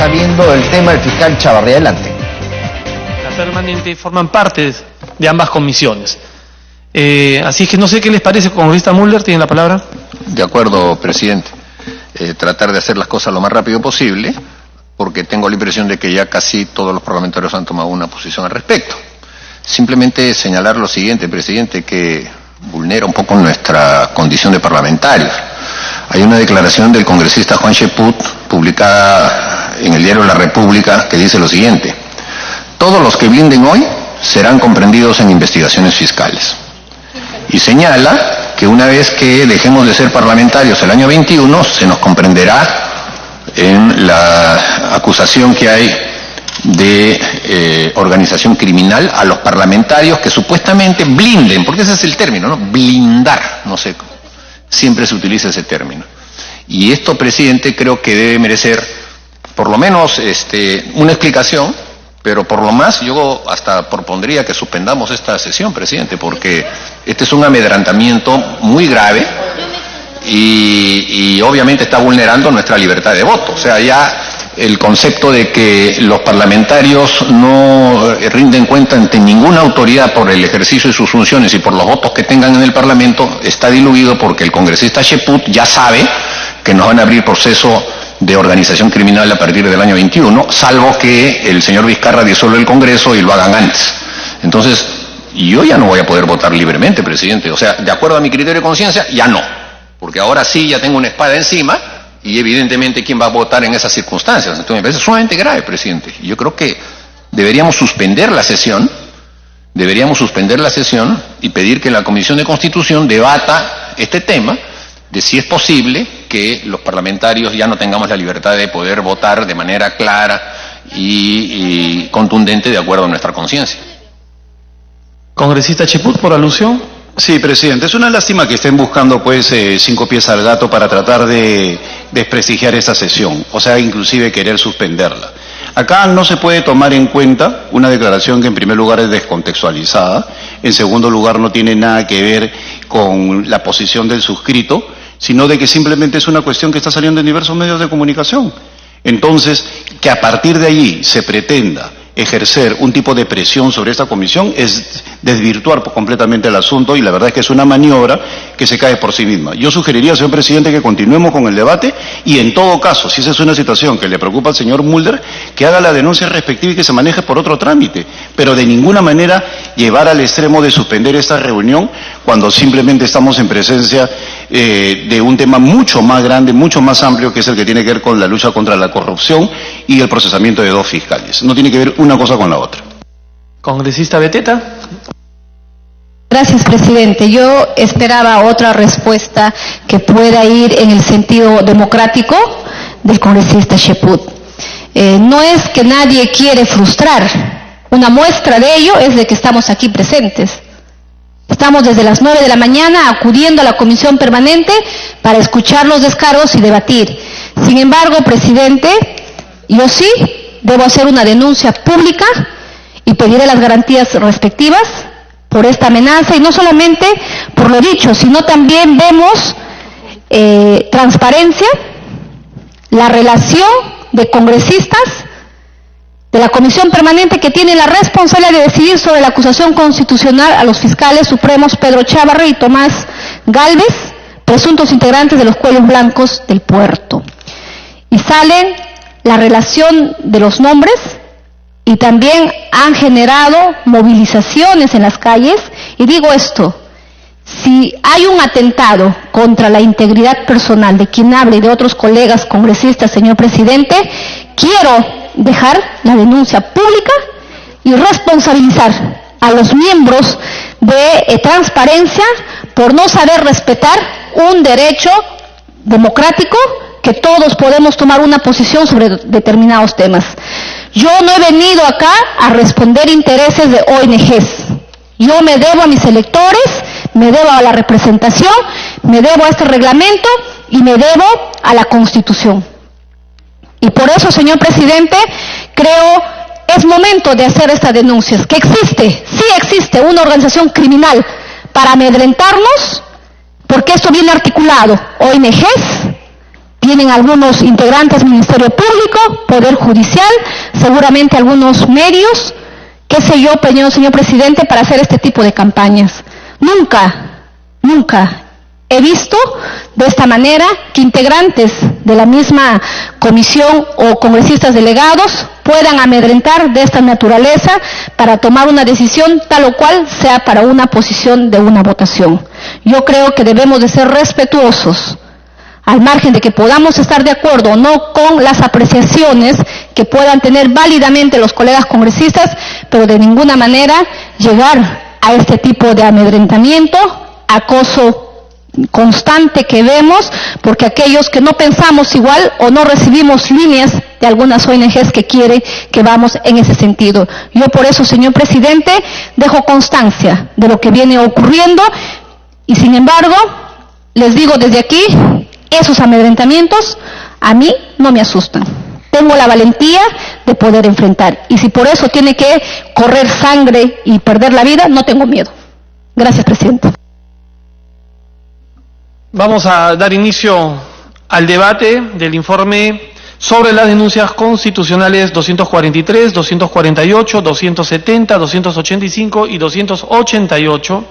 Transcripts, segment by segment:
viendo el tema del fiscal Chavarría. Adelante. La permanente forman parte de ambas comisiones. Así es que no sé qué les parece, congresista Mulder, tiene la palabra. De acuerdo, presidente. Tratar de hacer las cosas lo más rápido posible, porque tengo la impresión de que ya casi todos los parlamentarios han tomado una posición al respecto. Simplemente señalar lo siguiente, presidente, que vulnera un poco nuestra condición de parlamentarios. Hay una declaración del congresista Juan Cheput, publicada en el diario La República, que dice lo siguiente: todos los que blinden hoy serán comprendidos en investigaciones fiscales. Y señala que una vez que dejemos de ser parlamentarios el año 21, se nos comprenderá en la acusación que hay de organización criminal a los parlamentarios que supuestamente blinden, porque ese es el término, ¿no? Blindar, no sé, siempre se utiliza ese término. Y esto, presidente, creo que debe merecer por lo menos una explicación, pero por lo más yo hasta propondría que suspendamos esta sesión, presidente, porque este es un amedrantamiento muy grave y obviamente está vulnerando nuestra libertad de voto. O sea, ya el concepto de que los parlamentarios no rinden cuenta ante ninguna autoridad por el ejercicio de sus funciones y por los votos que tengan en el Parlamento está diluido, porque el congresista Cheput ya sabe que nos van a abrir proceso de organización criminal a partir del año 21, salvo que el señor Vizcarra disuelva el Congreso y lo hagan antes. Entonces, yo ya no voy a poder votar libremente, presidente. O sea, de acuerdo a mi criterio de conciencia, ya no. Porque ahora sí ya tengo una espada encima y evidentemente quién va a votar en esas circunstancias. Entonces me parece sumamente grave, presidente. Yo creo que deberíamos suspender la sesión y pedir que la Comisión de Constitución debata este tema de si es posible que los parlamentarios ya no tengamos la libertad de poder votar de manera clara y contundente de acuerdo a nuestra conciencia. Congresista Cheput, por alusión. Sí, presidente, es una lástima que estén buscando pues 5 pies al gato para tratar de desprestigiar esta sesión, o sea, inclusive querer suspenderla. Acá no se puede tomar en cuenta una declaración que en primer lugar es descontextualizada, en segundo lugar no tiene nada que ver con la posición del suscrito, sino de que simplemente es una cuestión que está saliendo en diversos medios de comunicación. Entonces, que a partir de allí se pretenda ejercer un tipo de presión sobre esta comisión es desvirtuar completamente el asunto, y la verdad es que es una maniobra que se cae por sí misma. Yo sugeriría, señor presidente, que continuemos con el debate y en todo caso, si esa es una situación que le preocupa al señor Mulder, que haga la denuncia respectiva y que se maneje por otro trámite, pero de ninguna manera llevar al extremo de suspender esta reunión cuando simplemente estamos en presencia de un tema mucho más grande, mucho más amplio, que es el que tiene que ver con la lucha contra la corrupción y el procesamiento de 2 fiscales. No tiene que ver una cosa con la otra. Congresista Beteta. Gracias, presidente. Yo esperaba otra respuesta que pueda ir en el sentido democrático del congresista Cheput. No es que nadie quiere frustrar. Una muestra de ello es de que estamos aquí presentes. Estamos desde las 9 de la mañana acudiendo a la comisión permanente para escuchar los descargos y debatir. Sin embargo, presidente, yo sí debo hacer una denuncia pública y pediré las garantías respectivas por esta amenaza, y no solamente por lo dicho, sino también vemos transparencia, la relación de congresistas de la Comisión Permanente que tiene la responsabilidad de decidir sobre la acusación constitucional a los fiscales supremos Pedro Chavarría y Tomás Gálvez, presuntos integrantes de los cuellos blancos del puerto. Y salen la relación de los nombres y también han generado movilizaciones en las calles. Y digo esto, si hay un atentado contra la integridad personal de quien hable y de otros colegas congresistas, señor presidente, quiero dejar la denuncia pública y responsabilizar a los miembros de transparencia por no saber respetar un derecho democrático, que todos podemos tomar una posición sobre determinados temas. Yo no he venido acá a responder intereses de ONGs. Yo me debo a mis electores, me debo a la representación, me debo a este reglamento y me debo a la Constitución. Y por eso, señor presidente, creo es momento de hacer estas denuncias, que existe, sí existe una organización criminal para amedrentarnos, porque esto viene articulado. ONGs vienen algunos integrantes del Ministerio Público, Poder Judicial, seguramente algunos medios, qué sé yo, señor presidente, para hacer este tipo de campañas. Nunca he visto de esta manera que integrantes de la misma comisión o congresistas delegados puedan amedrentar de esta naturaleza para tomar una decisión tal o cual sea para una posición de una votación. Yo creo que debemos de ser respetuosos, al margen de que podamos estar de acuerdo o no con las apreciaciones que puedan tener válidamente los colegas congresistas, pero de ninguna manera llegar a este tipo de amedrentamiento, acoso constante que vemos, porque aquellos que no pensamos igual o no recibimos líneas de algunas ONGs que quieren que vamos en ese sentido. Yo por eso, señor presidente, dejo constancia de lo que viene ocurriendo y sin embargo, les digo desde aquí, esos amedrentamientos a mí no me asustan. Tengo la valentía de poder enfrentar y si por eso tiene que correr sangre y perder la vida, no tengo miedo. Gracias, presidente. Vamos a dar inicio al debate del informe sobre las denuncias constitucionales 243, 248, 270, 285 y 288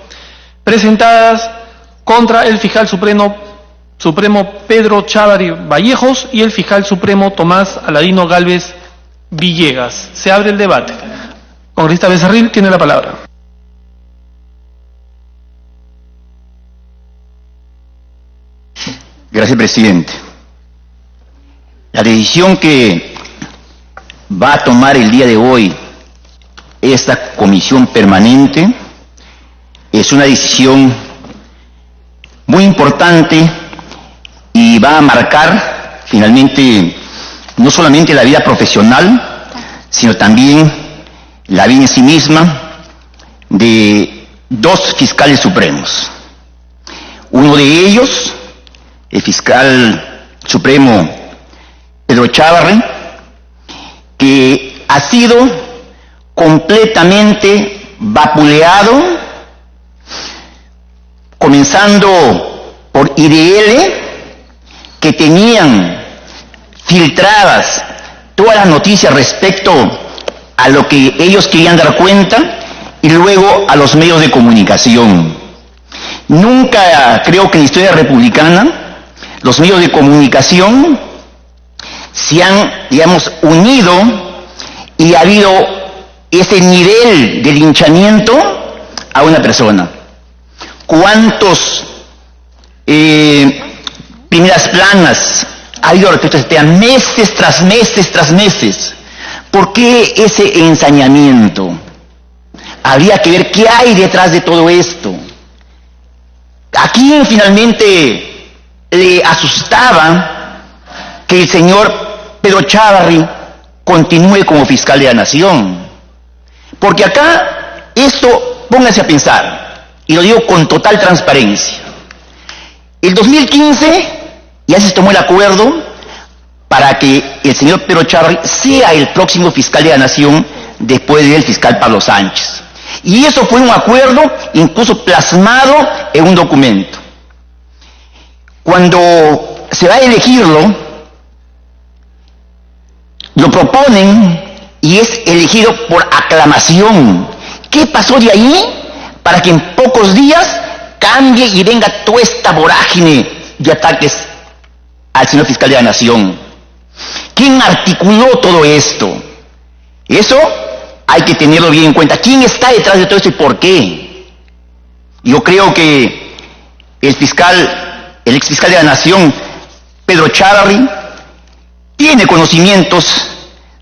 presentadas contra el fiscal supremo Pedro Chávarri Vallejos y el fiscal supremo Tomás Aladino Gálvez Villegas. Se abre el debate. Congresista Becerril tiene la palabra. Gracias, presidente. La decisión que va a tomar el día de hoy esta comisión permanente es una decisión muy importante y va a marcar finalmente no solamente la vida profesional, sino también la vida en sí misma de dos fiscales supremos. Uno de ellos, el fiscal supremo Pedro Chávarri, que ha sido completamente vapuleado, comenzando por IDL, que tenían filtradas todas las noticias respecto a lo que ellos querían dar cuenta, y luego a los medios de comunicación. Nunca, creo que en la historia republicana, los medios de comunicación se han, digamos, unido y ha habido ese nivel de linchamiento a una persona. ¿Cuántos primeras planas ha habido respecto a este tema? Meses tras meses tras meses. ¿Por qué ese ensañamiento? Habría que ver qué hay detrás de todo esto. ¿A quién finalmente le asustaba que el señor Pedro Chávarri continúe como fiscal de la nación? Porque acá, esto, póngase a pensar, y lo digo con total transparencia. El 2015 ya se tomó el acuerdo para que el señor Pedro Chávarri sea el próximo fiscal de la nación después del fiscal Pablo Sánchez. Y eso fue un acuerdo incluso plasmado en un documento. Cuando se va a elegirlo, lo proponen y es elegido por aclamación. ¿Qué pasó de ahí para que en pocos días cambie y venga toda esta vorágine de ataques al señor fiscal de la nación? ¿Quién articuló todo esto? Eso hay que tenerlo bien en cuenta. ¿Quién está detrás de todo esto y por qué? Yo creo que el exfiscal de la nación, Pedro Chávarri, tiene conocimientos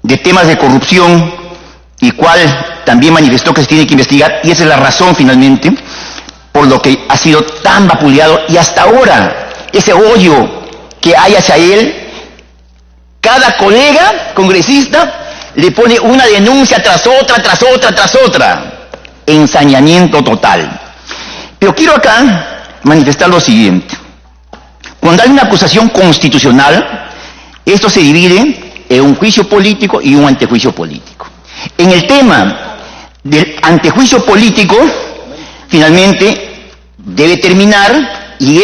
de temas de corrupción y cual también manifestó que se tiene que investigar, y esa es la razón finalmente por lo que ha sido tan vapuleado, y hasta ahora ese odio que hay hacia él, cada colega congresista le pone una denuncia tras otra, tras otra, tras otra. Ensañamiento total. Pero quiero acá manifestar lo siguiente. Cuando hay una acusación constitucional, esto se divide en un juicio político y un antejuicio político. En el tema del antejuicio político, finalmente debe terminar, y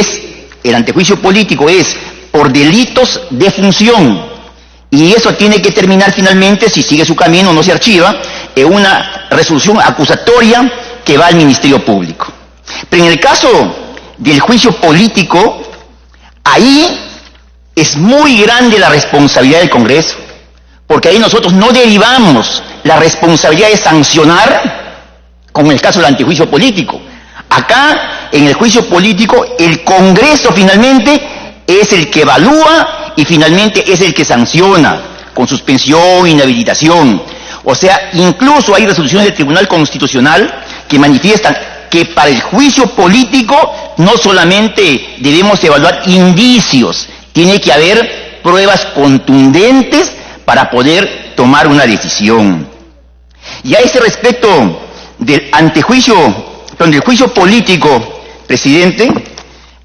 el antejuicio político es por delitos de función. Y eso tiene que terminar finalmente, si sigue su camino, no se archiva, en una resolución acusatoria que va al Ministerio Público. Pero en el caso del juicio político, ahí es muy grande la responsabilidad del Congreso, porque ahí nosotros no derivamos la responsabilidad de sancionar, como en el caso del antejuicio político. Acá, en el juicio político, el Congreso finalmente es el que evalúa y finalmente es el que sanciona, con suspensión, inhabilitación. O sea, incluso hay resoluciones del Tribunal Constitucional que manifiestan que para el juicio político no solamente debemos evaluar indicios, tiene que haber pruebas contundentes para poder tomar una decisión. Y a ese respecto del del juicio político, presidente,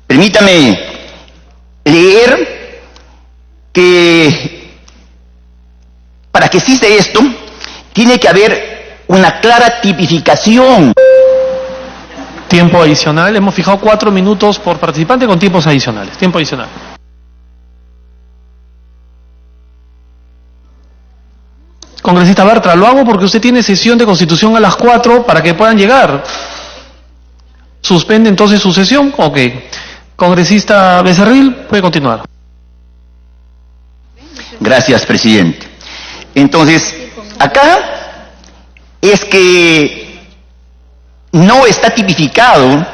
permítame leer que para que exista esto, tiene que haber una clara tipificación. Tiempo adicional. Hemos fijado 4 minutos por participante con tiempos adicionales. Tiempo adicional. Congresista Bartra, lo hago porque usted tiene sesión de constitución a las 4 para que puedan llegar. ¿Suspende entonces su sesión? Ok. Congresista Becerril, puede continuar. Gracias, presidente. Entonces, acá es que no está tipificado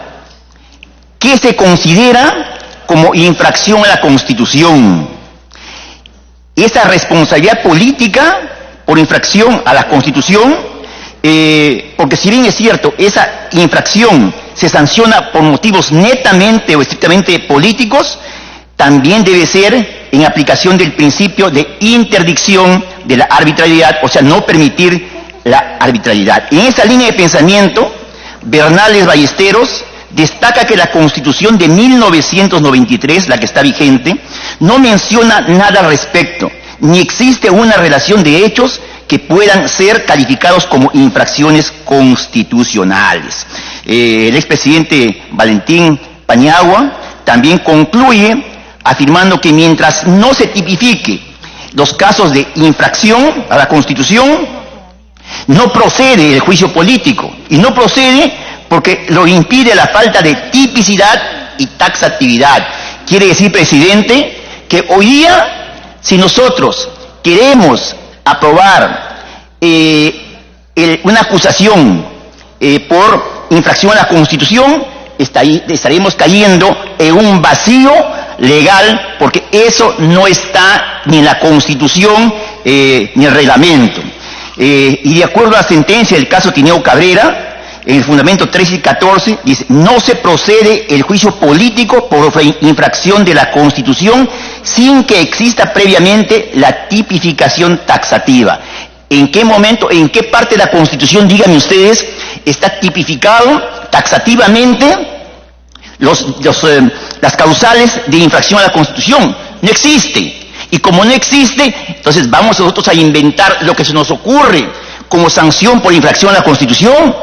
qué se considera como infracción a la Constitución. Esa responsabilidad política por infracción a la Constitución, porque si bien es cierto, esa infracción se sanciona por motivos netamente o estrictamente políticos, también debe ser en aplicación del principio de interdicción de la arbitrariedad, o sea, no permitir la arbitrariedad. En esa línea de pensamiento, Bernales Ballesteros destaca que la Constitución de 1993, la que está vigente, no menciona nada al respecto, ni existe una relación de hechos que puedan ser calificados como infracciones constitucionales. El expresidente Valentín Paniagua también concluye afirmando que mientras no se tipifique los casos de infracción a la Constitución, no procede el juicio político, y no procede porque lo impide la falta de tipicidad y taxatividad. Quiere decir, presidente, que hoy día, si nosotros queremos aprobar una acusación por infracción a la Constitución, estaremos cayendo en un vacío legal, porque eso no está ni en la Constitución ni en el reglamento. Y de acuerdo a la sentencia del caso Tineo Cabrera, en el fundamento 13 y 14, dice: no se procede el juicio político por infracción de la Constitución sin que exista previamente la tipificación taxativa. ¿En qué momento, en qué parte de la Constitución, díganme ustedes, está tipificado taxativamente las causales de infracción a la Constitución? No existe. Y como no existe, entonces vamos nosotros a inventar lo que se nos ocurre como sanción por infracción a la Constitución.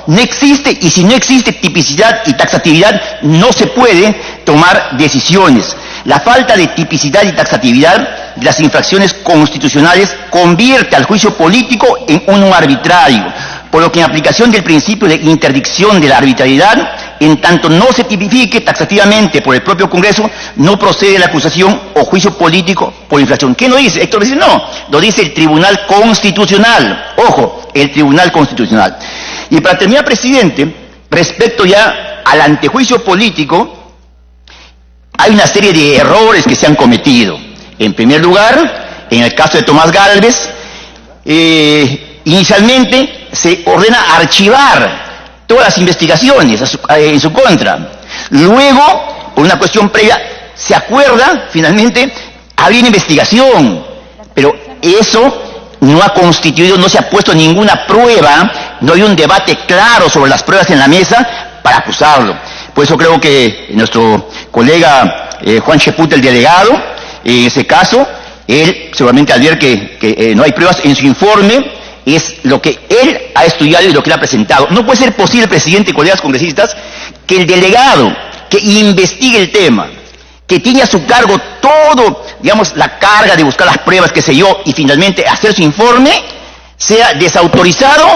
No existe, y si no existe tipicidad y taxatividad, no se puede tomar decisiones. La falta de tipicidad y taxatividad de las infracciones constitucionales convierte al juicio político en uno arbitrario, por lo que en aplicación del principio de interdicción de la arbitrariedad, en tanto no se tipifique taxativamente por el propio Congreso, no procede la acusación o juicio político por infracción. ¿Quién lo dice? Héctor dice: no, lo dice el Tribunal Constitucional. Ojo, el Tribunal Constitucional. Y para terminar, presidente, respecto ya al antejuicio político, hay una serie de errores que se han cometido. En primer lugar, en el caso de Tomás Gálvez, inicialmente se ordena archivar todas las investigaciones en su contra. Luego, por una cuestión previa, se acuerda finalmente abrir investigación, pero eso no ha constituido, no se ha puesto ninguna prueba, no hay un debate claro sobre las pruebas en la mesa para acusarlo. Por eso creo que nuestro colega Juan Cheput, el delegado, en ese caso, él seguramente al ver que no hay pruebas en su informe, es lo que él ha estudiado y lo que él ha presentado. No puede ser posible, presidente y colegas congresistas, que el delegado que investigue el tema, que tiene a su cargo todo, digamos, la carga de buscar las pruebas, qué sé yo, y finalmente hacer su informe, sea desautorizado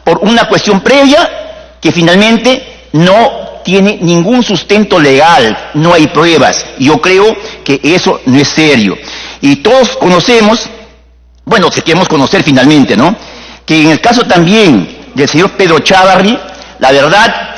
por una cuestión previa que finalmente no tiene ningún sustento legal, no hay pruebas. Y yo creo que eso no es serio. Y todos conocemos, bueno, si queremos conocer finalmente, ¿no?, que en el caso también del señor Pedro Chávarri, la verdad,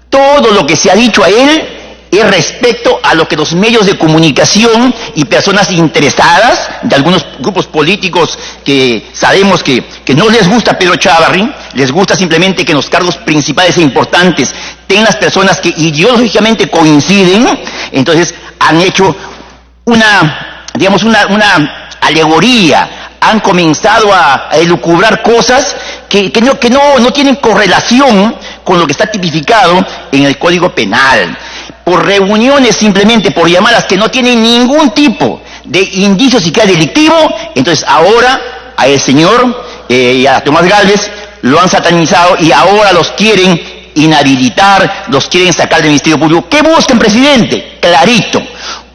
todo lo que se ha dicho a él es respecto a lo que los medios de comunicación y personas interesadas de algunos grupos políticos que sabemos que no les gusta Pedro Chávarri, les gusta simplemente que en los cargos principales e importantes tengan las personas que ideológicamente coinciden. Entonces han hecho una alegoría, han comenzado a elucubrar cosas que no tienen correlación con lo que está tipificado en el Código Penal. Por reuniones, simplemente por llamadas que no tienen ningún tipo de indicio siquiera delictivo, entonces ahora a el señor y a Tomás Gálvez lo han satanizado y ahora los quieren inhabilitar, los quieren sacar del Ministerio Público. ¿Qué buscan, presidente? Clarito.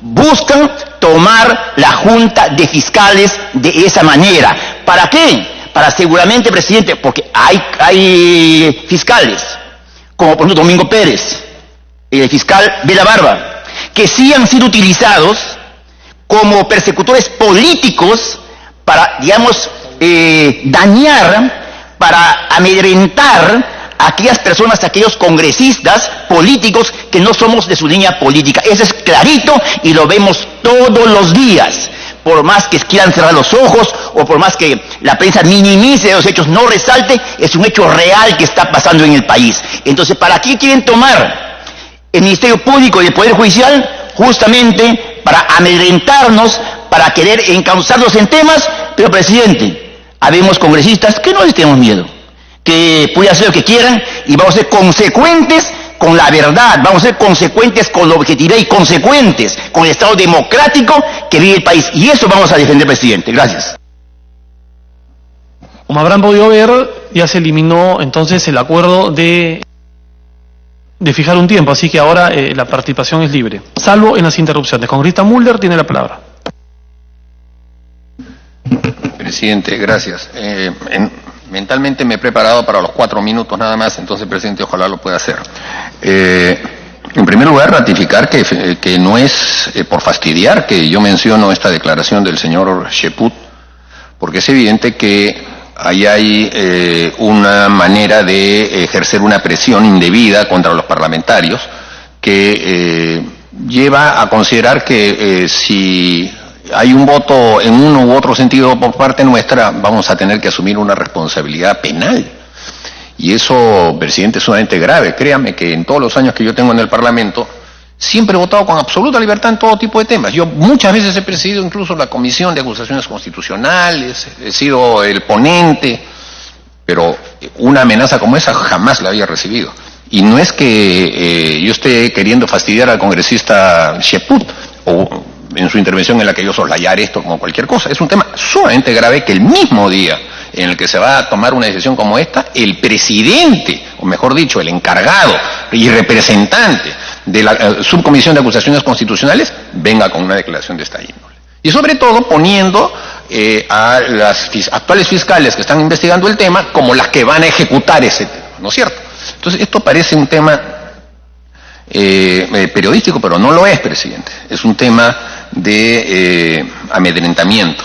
Buscan tomar la Junta de Fiscales de esa manera. ¿Para qué? Para seguramente, presidente, porque hay fiscales, como por ejemplo Domingo Pérez, el fiscal de la Barba, que sí han sido utilizados como persecutores políticos para, digamos, dañar, para amedrentar a aquellas personas, a aquellos congresistas políticos que no somos de su línea política. Eso es clarito y lo vemos todos los días. Por más que quieran cerrar los ojos o por más que la prensa minimice los hechos, no resalte, es un hecho real que está pasando en el país. Entonces, ¿para qué quieren tomar el Ministerio Público y el Poder Judicial? Justamente para amedrentarnos, para querer encauzarnos en temas. Pero, presidente, habemos congresistas que no les tenemos miedo, que pueden hacer lo que quieran y vamos a ser consecuentes con la verdad, vamos a ser consecuentes con la objetividad y consecuentes con el Estado democrático que vive el país. Y eso vamos a defender, presidente. Gracias. Como habrán podido ver, ya se eliminó entonces el acuerdo de fijar un tiempo, así que ahora la participación es libre, salvo en las interrupciones. Congresista Mulder tiene la palabra. Presidente, gracias. Mentalmente me he preparado para los 4 minutos nada más, entonces, presidente, ojalá lo pueda hacer. En primer lugar, ratificar que no es por fastidiar que yo menciono esta declaración del señor Cheput, porque es evidente que ahí hay una manera de ejercer una presión indebida contra los parlamentarios que lleva a considerar que si hay un voto en uno u otro sentido por parte nuestra, vamos a tener que asumir una responsabilidad penal. Y eso, presidente, es sumamente grave. Créame que en todos los años que yo tengo en el Parlamento, siempre he votado con absoluta libertad en todo tipo de temas. Yo muchas veces he presidido incluso la Comisión de Acusaciones Constitucionales, he sido el ponente, pero una amenaza como esa jamás la había recibido. Y no es que yo esté queriendo fastidiar al congresista Cheput, o en su intervención en la que yo soslayar esto como cualquier cosa. Es un tema sumamente grave que el mismo día en el que se va a tomar una decisión como esta, el presidente, o mejor dicho, el encargado y representante de la Subcomisión de Acusaciones Constitucionales, venga con una declaración de esta índole. Y sobre todo poniendo a las actuales fiscales que están investigando el tema como las que van a ejecutar ese tema, ¿no es cierto? Entonces esto parece un tema periodístico, pero no lo es, presidente. Es un tema de amedrentamiento.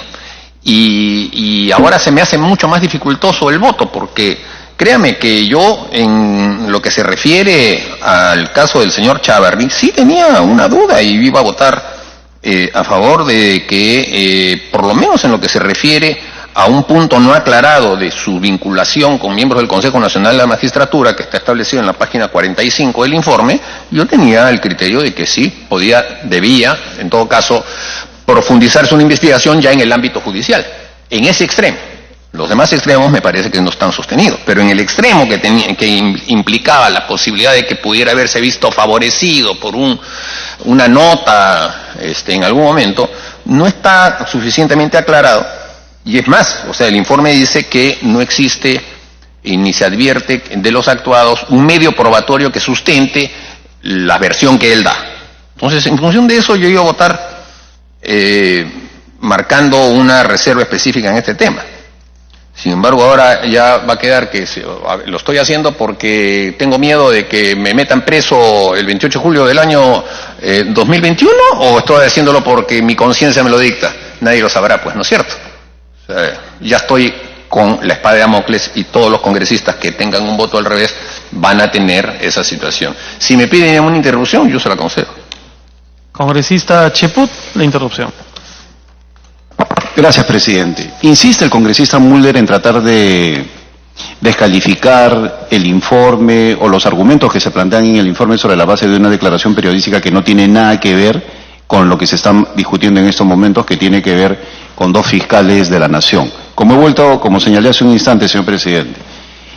Y ahora se me hace mucho más dificultoso el voto, porque créame que yo, en lo que se refiere al caso del señor Chávarri, sí tenía una duda y iba a votar a favor de que, por lo menos en lo que se refiere a un punto no aclarado de su vinculación con miembros del Consejo Nacional de la Magistratura, que está establecido en la página 45 del informe, yo tenía el criterio de que sí, debía, en todo caso, profundizarse una investigación ya en el ámbito judicial, en ese extremo. Los demás extremos me parece que no están sostenidos, pero en el extremo que implicaba la posibilidad de que pudiera haberse visto favorecido por una nota en algún momento, no está suficientemente aclarado. Y es más, o sea, el informe dice que no existe y ni se advierte de los actuados un medio probatorio que sustente la versión que él da. Entonces, en función de eso, yo iba a votar marcando una reserva específica en este tema. Sin embargo, ahora ya va a quedar que lo estoy haciendo porque tengo miedo de que me metan preso el 28 de julio del año 2021, o estoy haciéndolo porque mi conciencia me lo dicta. Nadie lo sabrá, pues, ¿no es cierto? O sea, ya estoy con la espada de Damocles y todos los congresistas que tengan un voto al revés van a tener esa situación. Si me piden una interrupción, yo se la concedo. Congresista Cheput, la interrupción. Gracias, presidente. Insiste el congresista Mulder en tratar de descalificar el informe o los argumentos que se plantean en el informe sobre la base de una declaración periodística que no tiene nada que ver con lo que se está discutiendo en estos momentos, que tiene que ver con dos fiscales de la Nación. Como señalé hace un instante, señor presidente,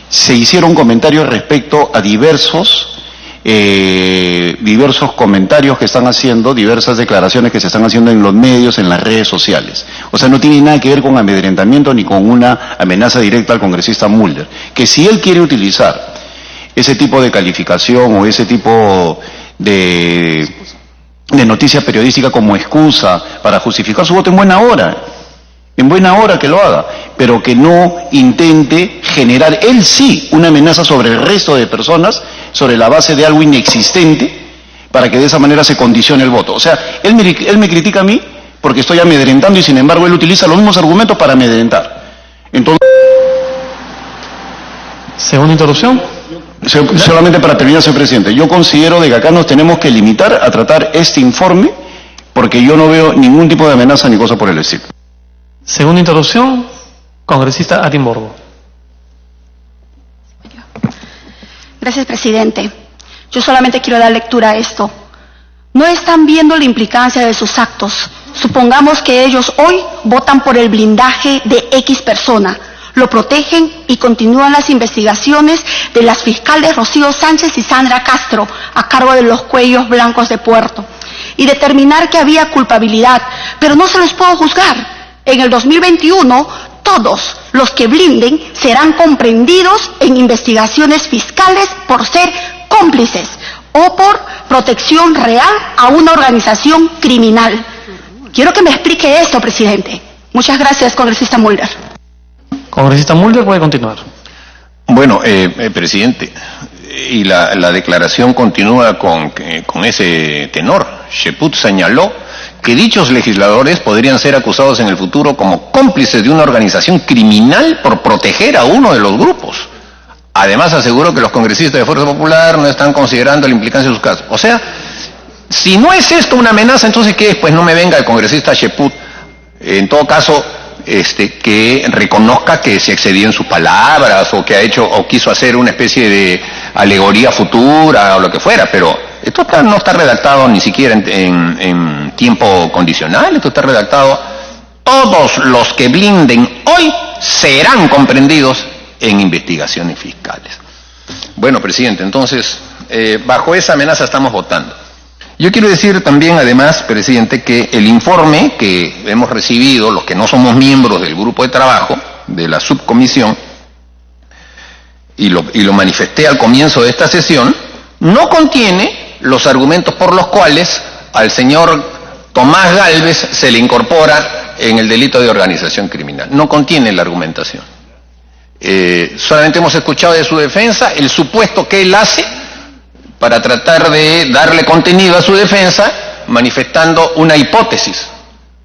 se hicieron comentarios respecto a diversos comentarios que están haciendo, diversas declaraciones que se están haciendo en los medios, en las redes sociales. O sea, no tiene nada que ver con amedrentamiento ni con una amenaza directa al congresista Mulder. Que si él quiere utilizar ese tipo de calificación o ese tipo de noticia periodística como excusa para justificar su voto, en buena hora que lo haga, pero que no intente generar él sí una amenaza sobre el resto de personas sobre la base de algo inexistente para que de esa manera se condicione el voto. O sea, él me critica a mí porque estoy amedrentando y sin embargo él utiliza los mismos argumentos para amedrentar. Entonces, Segunda interrupción. solamente para terminar, señor presidente, yo considero de que acá nos tenemos que limitar a tratar este informe porque yo no veo ningún tipo de amenaza ni cosa por el estilo. Segunda interrupción, congresista Atimborgo. Gracias, presidente. Yo solamente quiero dar lectura a esto. No están viendo la implicancia de sus actos. Supongamos que ellos hoy votan por el blindaje de X persona, lo protegen y continúan las investigaciones de las fiscales Rocío Sánchez y Sandra Castro a cargo de los cuellos blancos de Puerto y determinar que había culpabilidad, pero no se los puedo juzgar. En el 2021, todos los que blinden serán comprendidos en investigaciones fiscales por ser cómplices o por protección real a una organización criminal. Quiero que me explique esto, presidente. Muchas gracias, congresista Mulder. Congresista Mulder, puede continuar. Bueno, presidente, y la declaración continúa con ese tenor. Cheput señaló que dichos legisladores podrían ser acusados en el futuro como cómplices de una organización criminal por proteger a uno de los grupos. Además, aseguró que los congresistas de Fuerza Popular no están considerando la implicancia de sus casos. O sea, si no es esto una amenaza, entonces ¿qué es? Pues no me venga el congresista Cheput, en todo caso, que reconozca que se excedió en sus palabras o que ha hecho o quiso hacer una especie de alegoría futura o lo que fuera, pero esto no está redactado ni siquiera en tiempo condicional, esto está redactado: todos los que blinden hoy serán comprendidos en investigaciones fiscales. Bueno, presidente, entonces, bajo esa amenaza estamos votando. Yo quiero decir también, además, presidente, que el informe que hemos recibido, los que no somos miembros del grupo de trabajo, de la subcomisión, y lo manifesté al comienzo de esta sesión, no contiene los argumentos por los cuales al señor Tomás Gálvez se le incorpora en el delito de organización criminal. No contiene la argumentación. Solamente hemos escuchado de su defensa el supuesto que él hace para tratar de darle contenido a su defensa, manifestando una hipótesis.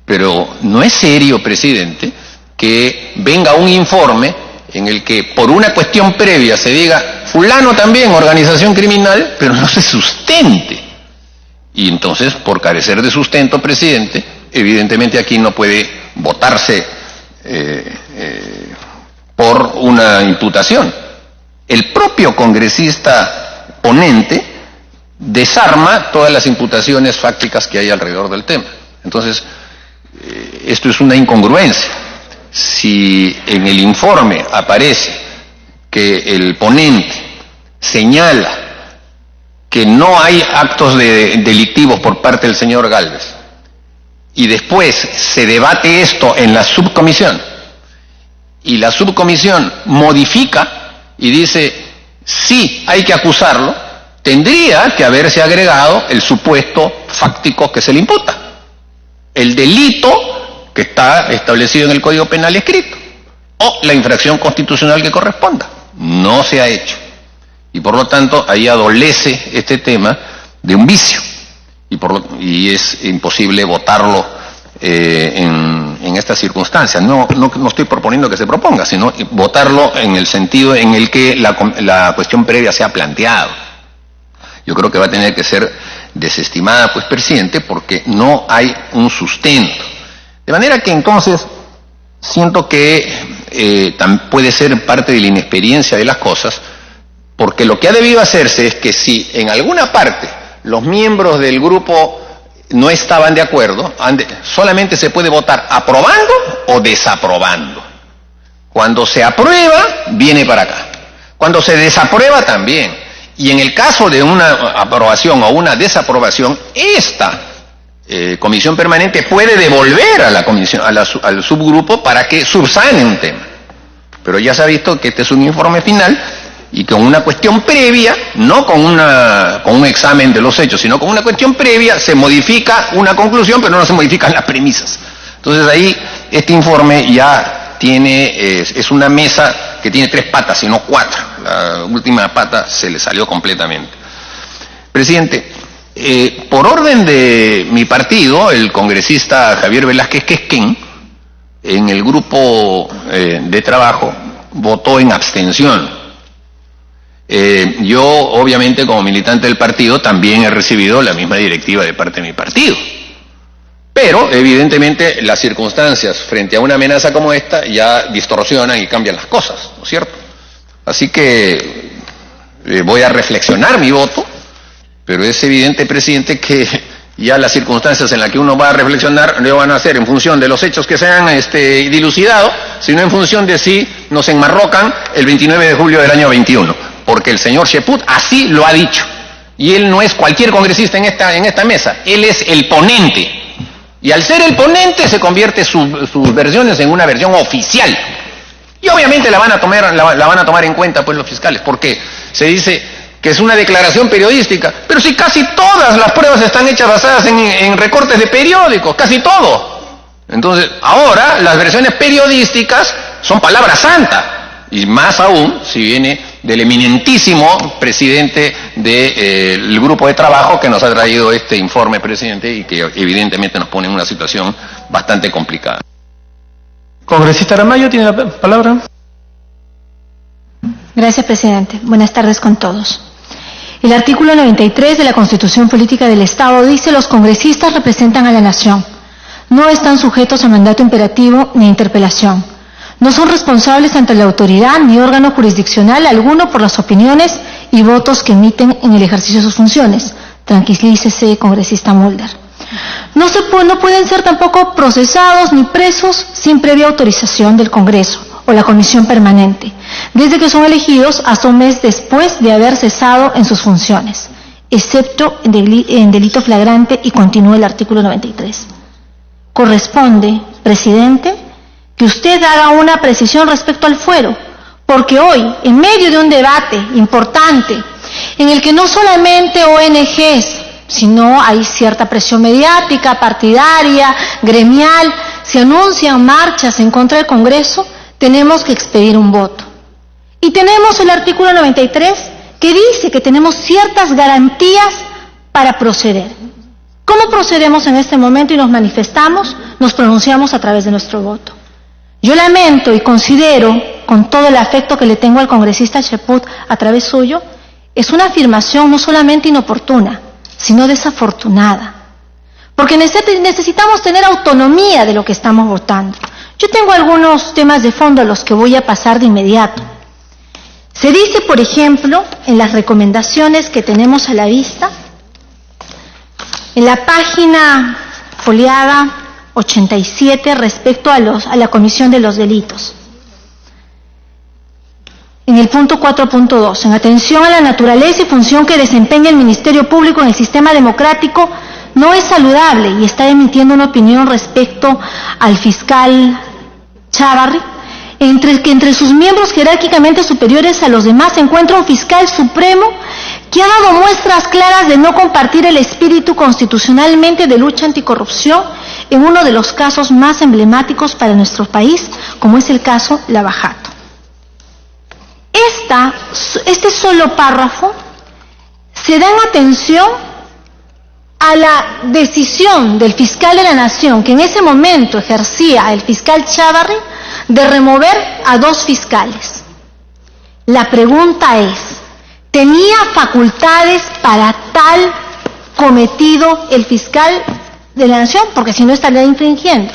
Pero no es serio, presidente, que venga un informe en el que por una cuestión previa se diga fulano también organización criminal, pero no se sustente. Y entonces, por carecer de sustento, presidente, evidentemente aquí no puede votarse por una imputación. El propio congresista ponente desarma todas las imputaciones fácticas que hay alrededor del tema. Entonces, esto es una incongruencia. Si en el informe aparece que el ponente señala que no hay actos delictivos por parte del señor Gálvez y después se debate esto en la subcomisión y la subcomisión modifica y dice sí, hay que acusarlo, tendría que haberse agregado el supuesto fáctico que se le imputa, el delito que está establecido en el Código Penal escrito, o la infracción constitucional que corresponda. No se ha hecho. Y por lo tanto, ahí adolece este tema de un vicio. Y es imposible votarlo en estas circunstancias. No estoy proponiendo que se proponga, sino votarlo en el sentido en el que la cuestión previa se ha planteado. Yo creo que va a tener que ser desestimada, pues, presidente, porque no hay un sustento. De manera que entonces siento que puede ser parte de la inexperiencia de las cosas, porque lo que ha debido hacerse es que si en alguna parte los miembros del grupo no estaban de acuerdo, solamente se puede votar aprobando o desaprobando. Cuando se aprueba, viene para acá. Cuando se desaprueba, también. Y en el caso de una aprobación o una desaprobación, esta comisión permanente puede devolver a la comisión, al subgrupo para que subsane un tema. Pero ya se ha visto que este es un informe final y con una cuestión previa, no con un examen de los hechos, sino con una cuestión previa, se modifica una conclusión, pero no se modifican las premisas. Entonces ahí este informe ya es una mesa que tiene 3 patas y no 4. La última pata se le salió completamente. Presidente, por orden de mi partido, el congresista Javier Velázquez Quesquén, en el grupo de trabajo, votó en abstención. Yo, obviamente, como militante del partido, también he recibido la misma directiva de parte de mi partido. Pero, evidentemente, las circunstancias frente a una amenaza como esta ya distorsionan y cambian las cosas, ¿no es cierto? Así que voy a reflexionar mi voto, pero es evidente, presidente, que ya las circunstancias en las que uno va a reflexionar no van a ser en función de los hechos que se han dilucidado, sino en función de si nos enmarrocan el 29 de julio del año 21. Porque el señor Cheput así lo ha dicho. Y él no es cualquier congresista en esta mesa, él es el ponente. Y al ser el ponente se convierte sus versiones en una versión oficial. Y obviamente la van a tomar en cuenta, pues, los fiscales, porque se dice que es una declaración periodística, pero si casi todas las pruebas están hechas basadas en recortes de periódicos, casi todo. Entonces, ahora las versiones periodísticas son palabra santa. Y más aún si viene del eminentísimo presidente del grupo de trabajo que nos ha traído este informe, presidente, y que evidentemente nos pone en una situación bastante complicada. Congresista Aramayo tiene la palabra. Gracias, presidente. Buenas tardes con todos. El artículo 93 de la Constitución Política del Estado dice: los congresistas representan a la nación. No están sujetos a mandato imperativo ni interpelación. No son responsables ante la autoridad ni órgano jurisdiccional alguno por las opiniones y votos que emiten en el ejercicio de sus funciones. Tranquilícese, congresista Mulder. No pueden ser tampoco procesados ni presos sin previa autorización del Congreso o la Comisión Permanente, desde que son elegidos hasta un mes después de haber cesado en sus funciones, excepto en delito flagrante, y continúa el artículo 93. Corresponde, presidente, que usted haga una precisión respecto al fuero, porque hoy, en medio de un debate importante, en el que no solamente ONGs, sino hay cierta presión mediática, partidaria, gremial, se anuncian marchas en contra del Congreso, tenemos que expedir un voto. Y tenemos el artículo 93 que dice que tenemos ciertas garantías para proceder. ¿Cómo procedemos en este momento y nos manifestamos? Nos pronunciamos a través de nuestro voto. Yo lamento y considero, con todo el afecto que le tengo al congresista Cheput a través suyo, es una afirmación no solamente inoportuna, sino desafortunada. Porque necesitamos tener autonomía de lo que estamos votando. Yo tengo algunos temas de fondo a los que voy a pasar de inmediato. Se dice, por ejemplo, en las recomendaciones que tenemos a la vista, en la página foliada 87 respecto a la comisión de los delitos. En el punto 4.2, en atención a la naturaleza y función que desempeña el Ministerio Público en el sistema democrático, no es saludable, y está emitiendo una opinión respecto al fiscal Chávarri, entre sus miembros jerárquicamente superiores a los demás se encuentra un fiscal supremo que ha dado muestras claras de no compartir el espíritu constitucionalmente de lucha anticorrupción en uno de los casos más emblemáticos para nuestro país, como es el caso Lava Jato. Este solo párrafo se da en atención a la decisión del fiscal de la Nación, que en ese momento ejercía el fiscal Chávarri, de remover a 2 fiscales. La pregunta es, ¿tenía facultades para tal cometido el fiscal de la Nación? Porque si no estaría infringiendo.